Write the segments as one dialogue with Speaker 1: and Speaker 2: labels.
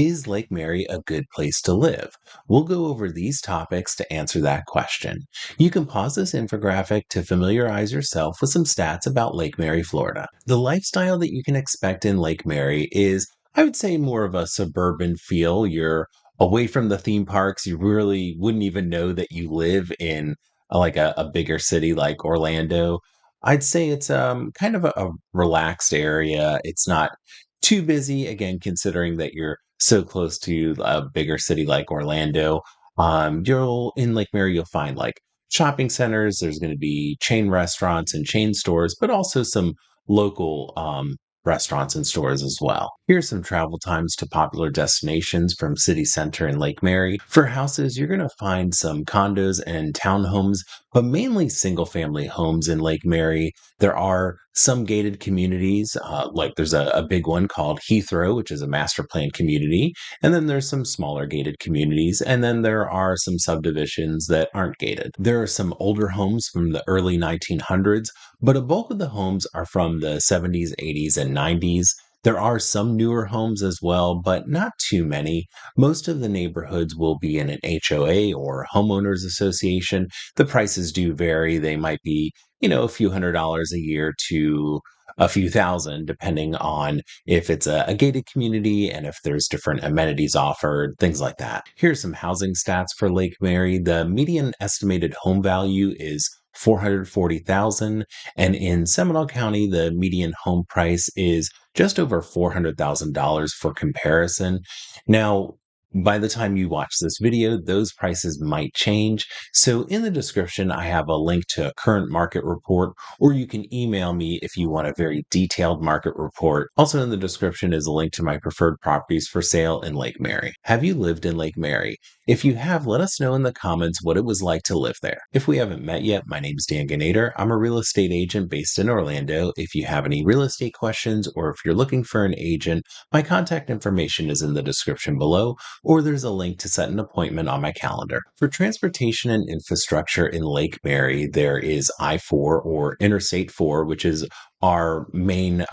Speaker 1: Is Lake Mary a good place to live? We'll go over these topics to answer that question. You can pause this infographic to familiarize yourself with some stats about Lake Mary, Florida. The lifestyle that you can expect in Lake Mary is, I would say, more of a suburban feel. You're away from the theme parks. You really wouldn't even know that you live in a bigger city like Orlando. I'd say it's kind of a relaxed area. It's not too busy, again, considering that you're so close to a bigger city like Orlando. You'll in Lake Mary, you'll find like shopping centers. There's going to be chain restaurants and chain stores, but also some local restaurants and stores as well. Here's some travel times to popular destinations from city center in Lake Mary. For houses, you're going to find some condos and townhomes, but mainly single family homes in Lake Mary. There are some gated communities, like there's a big one called Heathrow, which is a master plan community. And then there's some smaller gated communities. And then there are some subdivisions that aren't gated. There are some older homes from the early 1900s, but a bulk of the homes are from the 70s, 80s, and 90s. There are some newer homes as well, but not too many. Most of the neighborhoods will be in an HOA or homeowners association. The prices do vary. They might be a few $100s a year to a few thousand, depending on if it's a gated community and if there's different amenities offered, things like that. Here's some housing stats for Lake Mary. The median estimated home value is 440,000, and in Seminole County the median home price is just over $400,000 for comparison. Now, by the time you watch this video, those prices might change. So in the description, I have a link to a current market report, or you can email me if you want a very detailed market report. Also in the description is a link to my preferred properties for sale in Lake Mary. Have you lived in Lake Mary? If you have, let us know in the comments what it was like to live there. If we haven't met yet, my name is Ginader. I'm a real estate agent based in Orlando. If you have any real estate questions or if you're looking for an agent, my contact information is in the description below, or there's a link to set an appointment on my calendar. For transportation and infrastructure in Lake Mary, there is I-4 or Interstate 4, which is our main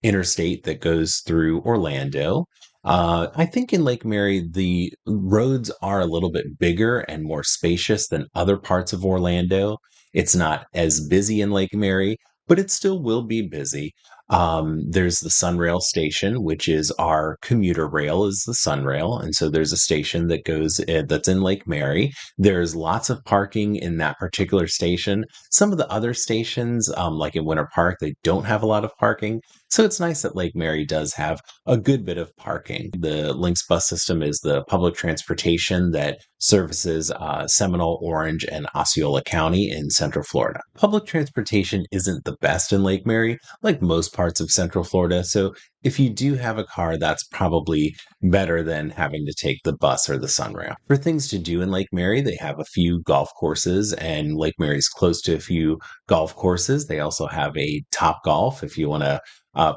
Speaker 1: interstate that goes through Orlando. I think in Lake Mary, the roads are a little bit bigger and more spacious than other parts of Orlando. It's not as busy in Lake Mary, but it still will be busy. There's the Sunrail station, which is our commuter rail, is the Sunrail, and so there's a station that goes that's in Lake Mary. There's lots of parking in that particular station. Some of the other stations, like in Winter Park, they don't have a lot of parking. So it's nice that Lake Mary does have a good bit of parking. The Lynx bus system is the public transportation that services Seminole, Orange, and Osceola County in Central Florida. Public transportation isn't the best in Lake Mary, like most parts of Central Florida. So if you do have a car, that's probably better than having to take the bus or the Sunrail. For things to do in Lake Mary, they have a few golf courses, and Lake Mary's close to a few golf courses. They also have a Top Golf if you want to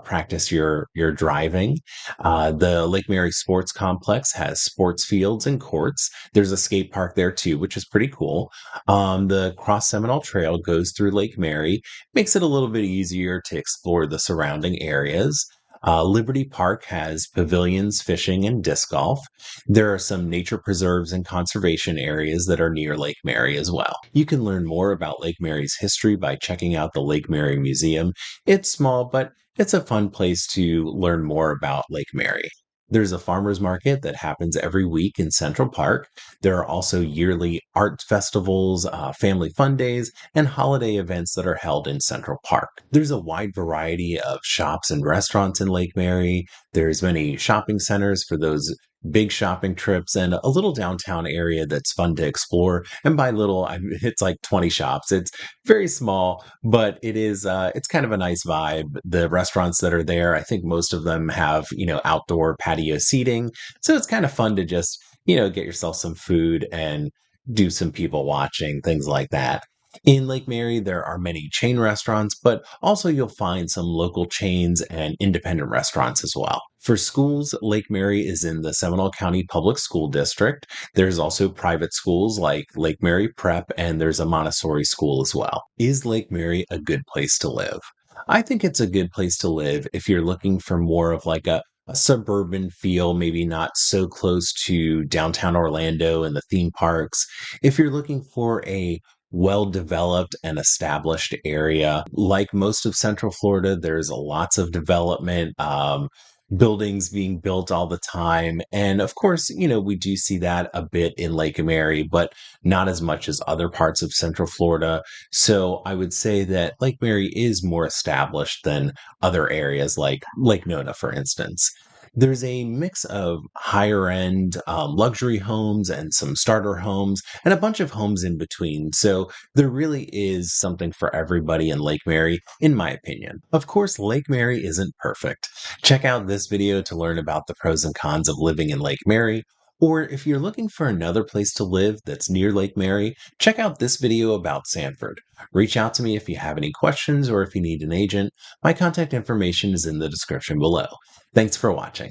Speaker 1: practice your driving. The Lake Mary Sports Complex has sports fields and courts. There's a skate park there too, which is pretty cool. The Cross Seminole Trail goes through Lake Mary, makes it a little bit easier to explore the surrounding areas. Liberty Park has pavilions, fishing, and disc golf. There are some nature preserves and conservation areas that are near Lake Mary as well. You can learn more about Lake Mary's history by checking out the Lake Mary Museum. It's small, but it's a fun place to learn more about Lake Mary. There's a farmers market that happens every week in Central Park. There are also yearly art festivals, family fun days, and holiday events that are held in Central Park. There's a wide variety of shops and restaurants in Lake Mary. There's many shopping centers for those big shopping trips and a little downtown area that's fun to explore. And by little, it's like 20 shops. It's very small, but it's kind of a nice vibe. The restaurants that are there, I think most of them have, outdoor patio seating. So it's kind of fun to just, get yourself some food and do some people watching, things like that. In Lake Mary, there are many chain restaurants, but also you'll find some local chains and independent restaurants as well. For schools, Lake Mary is in the Seminole County Public School District. There's also private schools like Lake Mary Prep, and there's a Montessori school as well. Is Lake Mary a good place to live? I think it's a good place to live if you're looking for more of like a a suburban feel, maybe not so close to downtown Orlando and the theme parks. If you're looking for a well developed and established area, like most of Central Florida, there's lots of development. Buildings being built all the time. And of course, we do see that a bit in Lake Emery, but not as much as other parts of Central Florida. So I would say that Lake Mary is more established than other areas like Lake Nona, for instance. There's a mix of higher end luxury homes and some starter homes and a bunch of homes in between. So there really is something for everybody in Lake Mary, in my opinion. Of course, Lake Mary isn't perfect. Check out this video to learn about the pros and cons of living in Lake Mary. Or if you're looking for another place to live that's near Lake Mary, check out this video about Sanford. Reach out to me if you have any questions or if you need an agent. My contact information is in the description below. Thanks for watching.